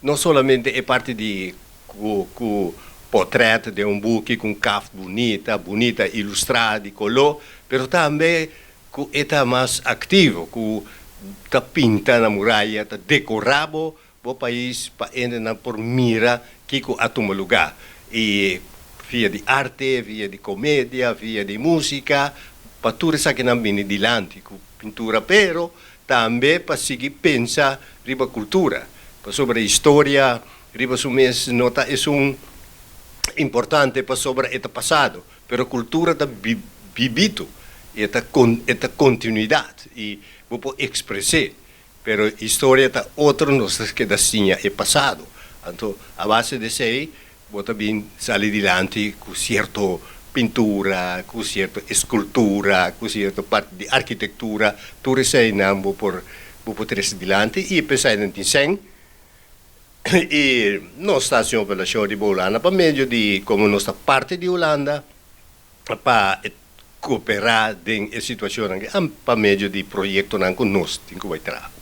não somente é parte de o portrait de um buque com caf bonita, ilustrada de color, mas também é mais ativo, que está pinta na muralha, está decorado o país para entrar por mira que a toma lugar. E via de arte, via de comédia, via de música, para tudo isso que não vem adiante, com pintura, pero também para seguir pensar riba cultura, sobre a história, riba sumes nota é importante para sobre o passado, pero cultura está vivido, esta continuidade e vou expressar, pero história está outra nossa que da sinha é passado, então a base de sei vou também sair adiante com certo pintura, com certa escultura, com certa parte de arquitetura, tudo isso aí não vou poder ir adiante e pensar em desenho. E nós estamos pela show de Holanda, para meio de como nossa parte de Holanda, para cooperar em situação, para meio de projeto que nós temos que trabalhar.